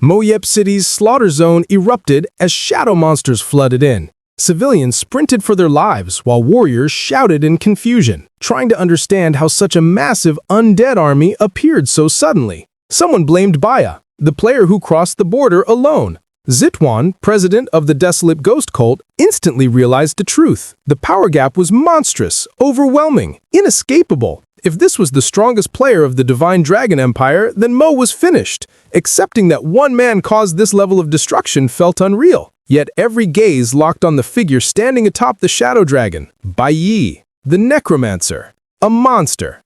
Moyep City's slaughter zone erupted as shadow monsters flooded in. Civilians sprinted for their lives while warriors shouted in confusion, trying to understand how such a massive undead army appeared so suddenly. Someone blamed Baya, the player who crossed the border alone. Zituan, president of the Desolate Ghost Cult, instantly realized the truth. The power gap was monstrous, overwhelming, inescapable. If this was the strongest player of the Divine Dragon Empire, then Mo was finished. Accepting that one man caused this level of destruction felt unreal. Yet every gaze locked on the figure standing atop the Shadow Dragon, Bai, the Necromancer, a monster.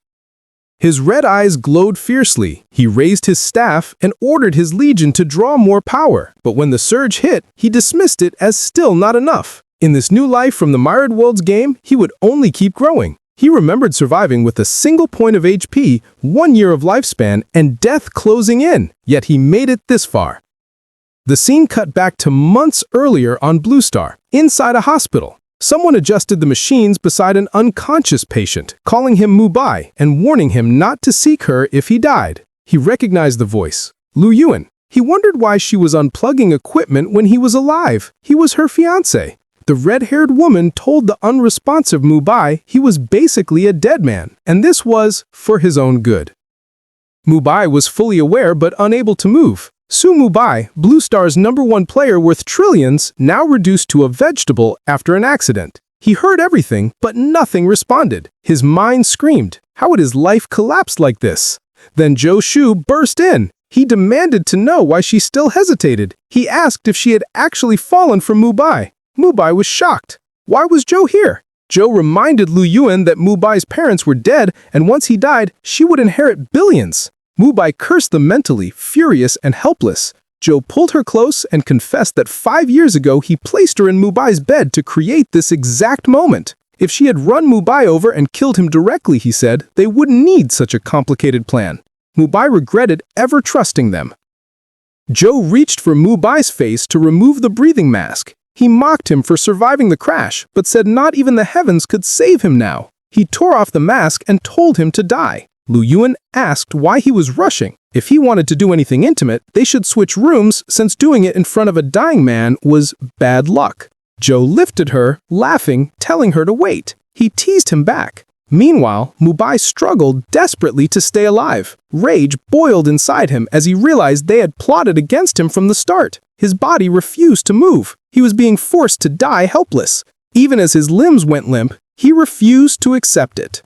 His red eyes glowed fiercely. He raised his staff and ordered his legion to draw more power. But when the surge hit, he dismissed it as still not enough. In this new life from the Myriad Worlds game, he would only keep growing. He remembered surviving with a single point of HP, 1 year of lifespan, and death closing in. Yet he made it this far. The scene cut back to months earlier on Blue Star, inside a hospital. Someone adjusted the machines beside an unconscious patient, calling him Mu Bai and warning him not to seek her if he died. He recognized the voice. Yuan. He wondered why she was unplugging equipment when he was alive. He was her fiancé. The red-haired woman told the unresponsive Mu Bai he was basically a dead man, and this was for his own good. Mu Bai was fully aware but unable to move. Su Mu Bai, Blue Star's #1 player worth trillions, now reduced to a vegetable after an accident. He heard everything, but nothing responded. His mind screamed, how had his life collapsed like this? Then Zhou burst in. He demanded to know why she still hesitated. He asked if she had actually fallen for Mu Bai. Mu Bai was shocked. Why was Zhou here? Zhou reminded Yuan that Mu Bai's parents were dead, and once he died, she would inherit billions. Mu Bai cursed them mentally, furious and helpless. Zhou pulled her close and confessed that 5 years ago he placed her in Mu Bai's bed to create this exact moment. If she had run Mu Bai over and killed him directly, he said, they wouldn't need such a complicated plan. Mu Bai regretted ever trusting them. Zhou reached for Mu Bai's face to remove the breathing mask. He mocked him for surviving the crash, but said not even the heavens could save him now. He tore off the mask and told him to die. Yuan asked why he was rushing. If he wanted to do anything intimate, they should switch rooms since doing it in front of a dying man was bad luck. Zhou lifted her, laughing, telling her to wait. He teased him back. Meanwhile, Mu Bai struggled desperately to stay alive. Rage boiled inside him as he realized they had plotted against him from the start. His body refused to move. He was being forced to die helpless. Even as his limbs went limp, he refused to accept it.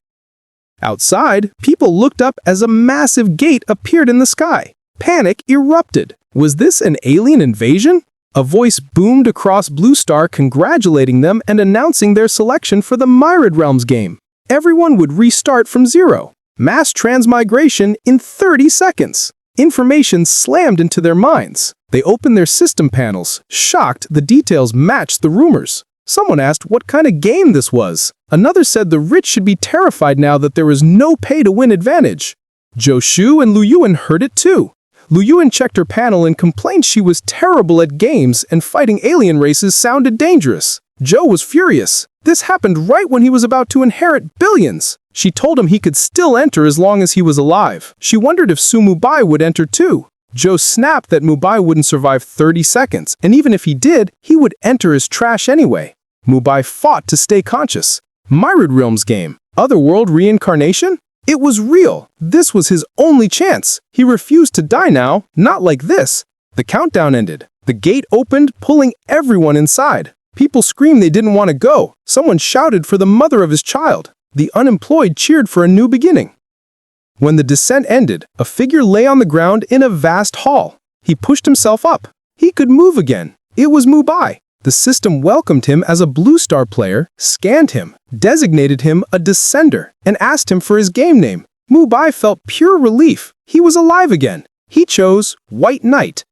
Outside, people looked up as a massive gate appeared in the sky. Panic erupted. Was this an alien invasion? A voice boomed across Blue Star congratulating them and announcing their selection for the Myriad Realms game. Everyone would restart from zero. Mass transmigration in 30 seconds. Information slammed into their minds. They opened their system panels, shocked the details matched the rumors. Someone asked what kind of game this was. Another said the rich should be terrified now that there was no pay-to-win advantage. Zhou and Yuan heard it too. Yuan checked her panel and complained she was terrible at games and fighting alien races sounded dangerous. Zhou was furious. This happened right when he was about to inherit billions. She told him he could still enter as long as he was alive. She wondered if Su Mu Bai would enter too. Zhou snapped that Mu Bai wouldn't survive 30 seconds, and even if he did, he would enter as trash anyway. Mu Bai fought to stay conscious. Myriad Realms Game. Otherworld reincarnation? It was real. This was his only chance. He refused to die now, not like this. The countdown ended. The gate opened, pulling everyone inside. People screamed they didn't want to go. Someone shouted for the mother of his child. The unemployed cheered for a new beginning. When the descent ended, a figure lay on the ground in a vast hall. He pushed himself up. He could move again. It was Mu Bai. The system welcomed him as a Blue Star player, scanned him, designated him a descender, and asked him for his game name. Mu Bai felt pure relief. He was alive again. He chose White Knight.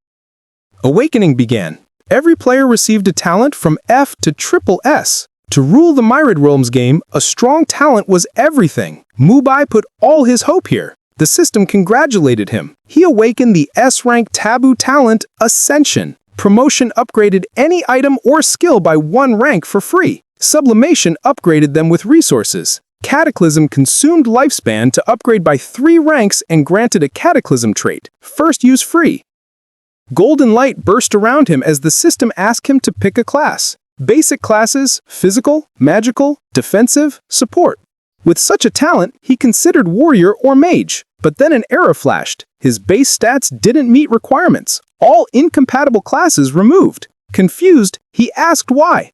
Awakening began. Every player received a talent from F to triple S. To rule the Myriad Realms game, a strong talent was everything. Mu Bai put all his hope here. The system congratulated him. He awakened the S-Rank Taboo Talent, Ascension. Promotion upgraded any item or skill by 1 rank for free. Sublimation upgraded them with resources. Cataclysm consumed lifespan to upgrade by 3 ranks and granted a Cataclysm trait. First use free. Golden light burst around him as the system asked him to pick a class. Basic classes: physical, magical, defensive, support. With such a talent, he considered warrior or mage. But then an error flashed. His base stats didn't meet requirements. All incompatible classes removed. Confused, he asked why.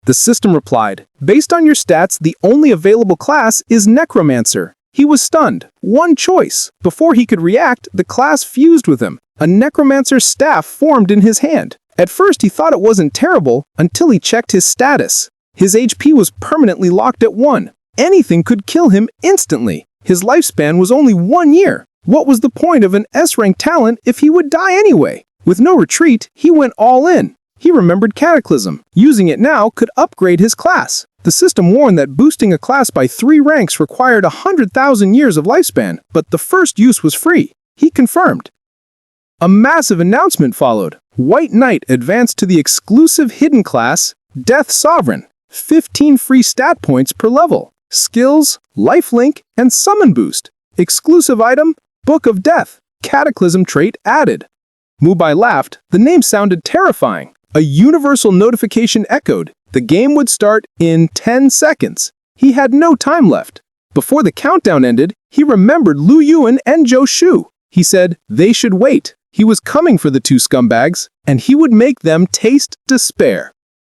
The system replied, "Based on your stats, the only available class is Necromancer." He was stunned. One choice. Before he could react, the class fused with him. A Necromancer's staff formed in his hand. At first, he thought it wasn't terrible until he checked his status. His HP was permanently locked at 1. Anything could kill him instantly. His lifespan was only 1 year. What was the point of an S-Rank talent if he would die anyway? With no retreat, he went all in. He remembered Cataclysm. Using it now could upgrade his class. The system warned that boosting a class by 3 ranks required 100,000 years of lifespan, but the first use was free. He confirmed. A massive announcement followed. White Knight advanced to the exclusive hidden class, Death Sovereign. 15 free stat points per level. Skills, lifelink, and summon boost. Exclusive item, Book of Death. Cataclysm trait added. Mu Bai laughed. The name sounded terrifying. A universal notification echoed. The game would start in 10 seconds. He had no time left. Before the countdown ended, he remembered Lu Yuan and Zhou. He said they should wait. He was coming for the 2 scumbags, and he would make them taste despair.